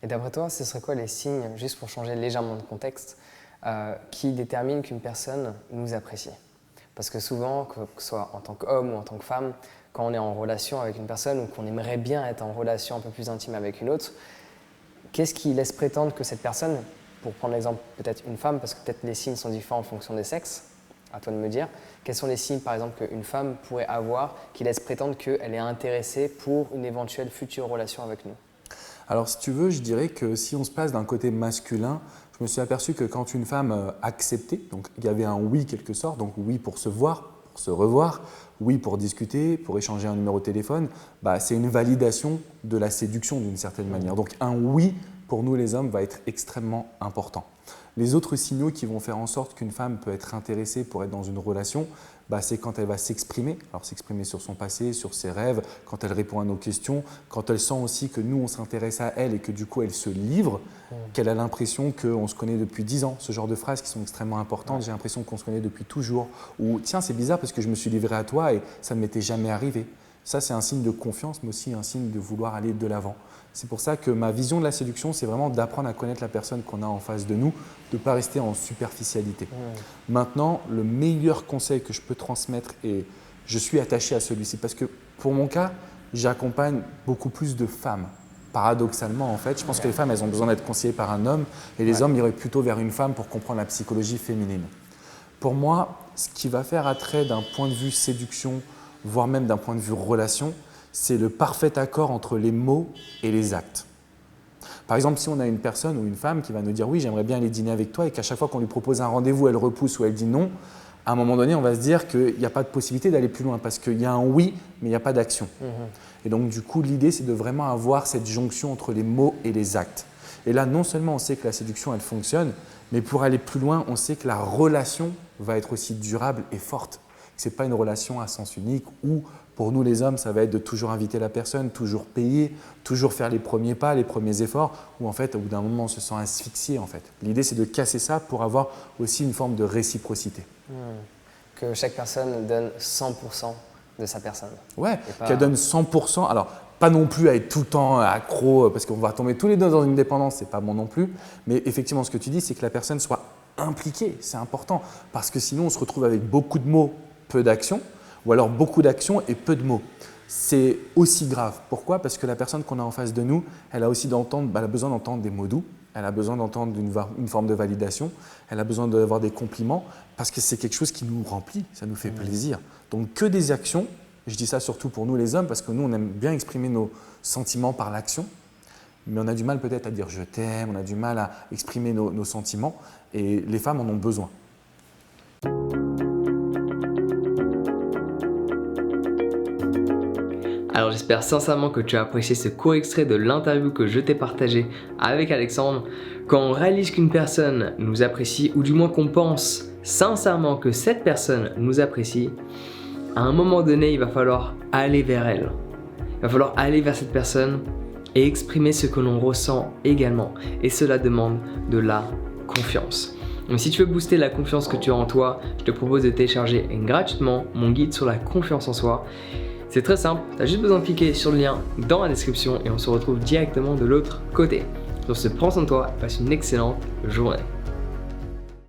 Et d'après toi, ce serait quoi les signes, juste pour changer légèrement de contexte, qui déterminent qu'une personne nous apprécie? Parce que souvent, que ce soit en tant qu'homme ou en tant que femme, quand on est en relation avec une personne ou qu'on aimerait bien être en relation un peu plus intime avec une autre, qu'est-ce qui laisse prétendre que cette personne, pour prendre l'exemple peut-être une femme, parce que peut-être les signes sont différents en fonction des sexes, à toi de me dire, quels sont les signes par exemple qu'une femme pourrait avoir qui laissent prétendre qu'elle est intéressée pour une éventuelle future relation avec nous? Alors si tu veux, je dirais que si on se place d'un côté masculin, je me suis aperçu que quand une femme acceptait, donc il y avait un oui quelque sorte, donc oui pour se voir, pour se revoir, oui pour discuter, pour échanger un numéro de téléphone, c'est une validation de la séduction d'une certaine manière. Donc un oui pour nous les hommes va être extrêmement important. Les autres signaux qui vont faire en sorte qu'une femme peut être intéressée pour être dans une relation, c'est quand elle va s'exprimer, alors s'exprimer sur son passé, sur ses rêves, quand elle répond à nos questions, quand elle sent aussi que nous on s'intéresse à elle et que du coup elle se livre, qu'elle a l'impression qu'on se connaît depuis 10 ans, ce genre de phrases qui sont extrêmement importantes, j'ai l'impression qu'on se connaît depuis toujours, ou tiens c'est bizarre parce que je me suis livré à toi et ça ne m'était jamais arrivé. Ça c'est un signe de confiance mais aussi un signe de vouloir aller de l'avant. C'est pour ça que ma vision de la séduction, c'est vraiment d'apprendre à connaître la personne qu'on a en face de nous, de ne pas rester en superficialité. Maintenant, le meilleur conseil que je peux transmettre, et je suis attaché à celui-ci, parce que pour mon cas, j'accompagne beaucoup plus de femmes. Paradoxalement, en fait, je pense que les femmes, elles ont besoin d'être conseillées par un homme, et les hommes iraient plutôt vers une femme pour comprendre la psychologie féminine. Pour moi, ce qui va faire attrait d'un point de vue séduction, voire même d'un point de vue relation, c'est le parfait accord entre les mots et les actes. Par exemple, si on a une personne ou une femme qui va nous dire « oui, j'aimerais bien aller dîner avec toi » et qu'à chaque fois qu'on lui propose un rendez-vous, elle repousse ou elle dit non, à un moment donné, on va se dire qu'il n'y a pas de possibilité d'aller plus loin parce qu'il y a un oui, mais il n'y a pas d'action. Et donc, du coup, l'idée, c'est de vraiment avoir cette jonction entre les mots et les actes. Et là, non seulement on sait que la séduction, elle fonctionne, mais pour aller plus loin, on sait que la relation va être aussi durable et forte. Ce n'est pas une relation à sens unique où, pour nous les hommes, ça va être de toujours inviter la personne, toujours payer, toujours faire les premiers pas, les premiers efforts, où en fait, au bout d'un moment, on se sent asphyxié en fait. L'idée, c'est de casser ça pour avoir aussi une forme de réciprocité. Que chaque personne donne 100% de sa personne. Ouais, qu'elle donne 100%. Alors, pas non plus à être tout le temps accro, parce qu'on va tomber tous les deux dans une dépendance, c'est pas bon non plus. Mais effectivement, ce que tu dis, c'est que la personne soit impliquée, c'est important. Parce que sinon, on se retrouve avec beaucoup de mots, peu d'actions, ou alors beaucoup d'actions et peu de mots. C'est aussi grave. Pourquoi? Parce que la personne qu'on a en face de nous, elle a aussi elle a besoin d'entendre des mots doux, elle a besoin d'entendre une forme de validation, elle a besoin d'avoir des compliments, parce que c'est quelque chose qui nous remplit, ça nous fait plaisir. Donc que des actions, je dis ça surtout pour nous les hommes, parce que nous on aime bien exprimer nos sentiments par l'action, mais on a du mal peut-être à dire je t'aime, on a du mal à exprimer nos sentiments, et les femmes en ont besoin. Alors j'espère sincèrement que tu as apprécié ce court extrait de l'interview que je t'ai partagé avec Alexandre. Quand on réalise qu'une personne nous apprécie, ou du moins qu'on pense sincèrement que cette personne nous apprécie, à un moment donné, il va falloir aller vers elle. Il va falloir aller vers cette personne et exprimer ce que l'on ressent également. Et cela demande de la confiance. Donc si tu veux booster la confiance que tu as en toi, je te propose de télécharger gratuitement mon guide sur la confiance en soi. C'est très simple, tu as juste besoin de cliquer sur le lien dans la description et on se retrouve directement de l'autre côté. Sur ce, prends soin de toi et passe une excellente journée.